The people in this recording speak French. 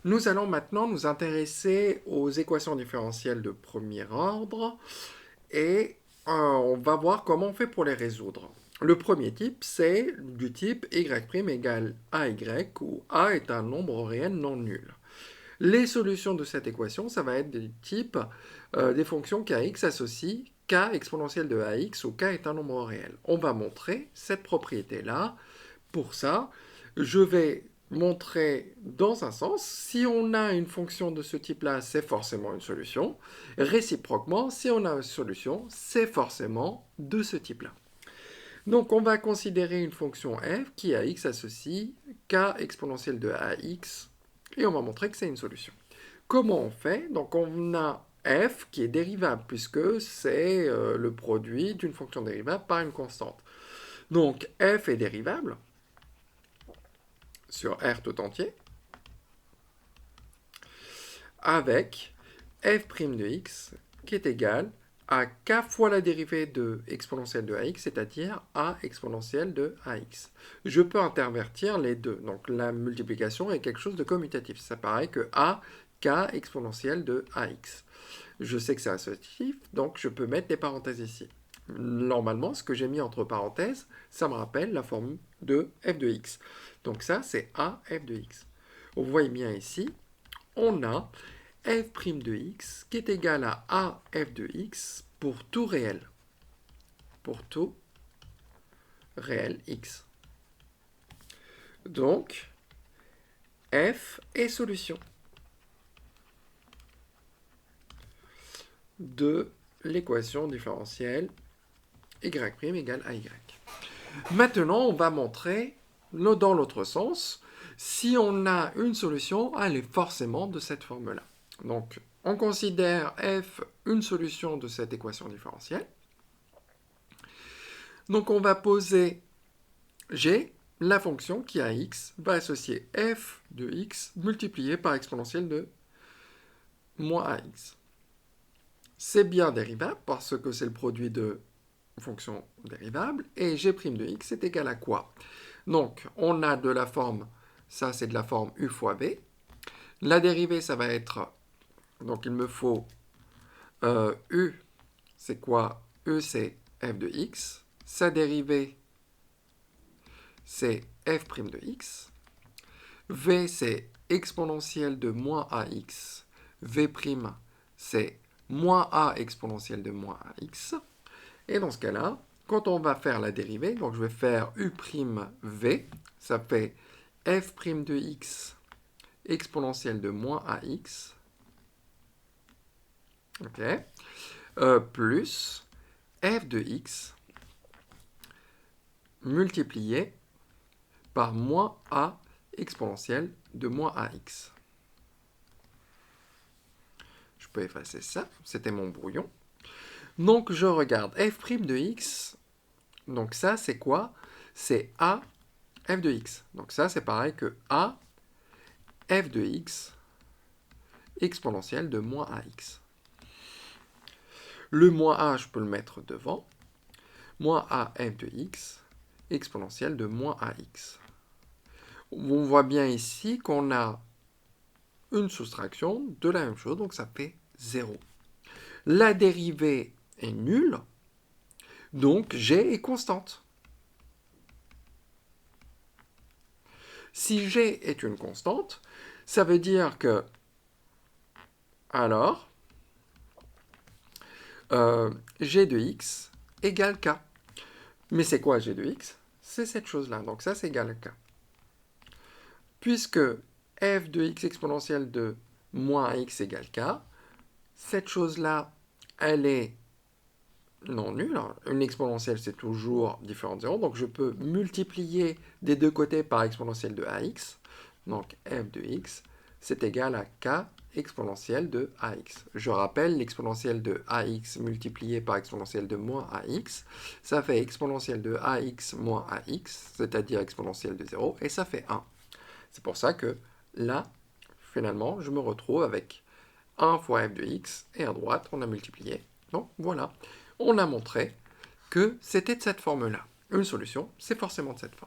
Nous allons maintenant nous intéresser aux équations différentielles de premier ordre et on va voir comment on fait pour les résoudre. Le premier type, c'est du type y' égale ay, où a est un nombre réel non nul. Les solutions de cette équation, ça va être du type des fonctions kx associent k exponentielle de ax où k est un nombre réel. On va montrer cette propriété-là. Pour ça, je vais montrer dans un sens, si on a une fonction de ce type-là, c'est forcément une solution. Réciproquement, si on a une solution, c'est forcément de ce type-là. Donc on va considérer une fonction f qui à x associe k exponentielle de ax, et on va montrer que c'est une solution. Comment on fait? Donc on a f qui est dérivable, puisque c'est le produit d'une fonction dérivable par une constante. Donc f est dérivable sur R tout entier, avec f' de x qui est égal à k fois la dérivée de exponentielle de ax, c'est-à-dire a exponentielle de ax. Je peux intervertir les deux, donc la multiplication est quelque chose de commutatif. Ça paraît que a k exponentielle de ax. Je sais que c'est associatif, donc je peux mettre des parenthèses ici. Normalement, ce que j'ai mis entre parenthèses, ça me rappelle la formule de f de x. Donc ça, c'est a f de x. Vous voyez bien ici, on a f' de x qui est égal à a f de x pour tout réel. Pour tout réel x. Donc, f est solution de l'équation différentielle y' égale à y. Maintenant, on va montrer dans l'autre sens, si on a une solution, elle est forcément de cette forme-là. Donc, on considère f une solution de cette équation différentielle. Donc, on va poser g, la fonction qui a x va associer f de x multiplié par exponentielle de moins ax. C'est bien dérivable parce que c'est le produit de fonction dérivable, et g' de x est égal à quoi? Donc, on a de la forme, ça c'est de la forme u fois v. La dérivée, ça va être, donc il me faut u, c'est quoi? U, c'est f de x. Sa dérivée, c'est f' de x. V, c'est exponentielle de moins ax. V', c'est moins a exponentielle de moins ax. Et dans ce cas-là, quand on va faire la dérivée, donc je vais faire u'v, ça fait f' de x exponentielle de moins ax, ok, plus f de x multiplié par moins a exponentielle de moins ax. Je peux effacer ça, c'était mon brouillon. Donc je regarde f' de x, donc ça c'est quoi? C'est a f de x. Donc ça c'est pareil que a f de x exponentielle de moins ax. Le moins a, je peux le mettre devant. Moins a f de x exponentielle de moins ax. On voit bien ici qu'on a une soustraction de la même chose, donc ça fait 0. La dérivée est nulle, donc g est constante. Si g est une constante, ça veut dire que, alors, g de x égale k. Mais c'est quoi g de x? C'est cette chose-là, donc ça c'est égal à k. Puisque f de x exponentielle de moins x égale k, cette chose-là, elle est non nulle. Une exponentielle, c'est toujours différent de 0. Donc, je peux multiplier des deux côtés par exponentielle de ax. Donc, f de x, c'est égal à k exponentielle de ax. Je rappelle, l'exponentielle de ax multiplié par exponentielle de moins ax, ça fait exponentielle de ax moins ax, c'est-à-dire exponentielle de 0, et ça fait 1. C'est pour ça que là, finalement, je me retrouve avec 1 fois f de x, et à droite, on a multiplié. Donc, voilà. On a montré que c'était de cette forme-là. Une solution, c'est forcément de cette forme.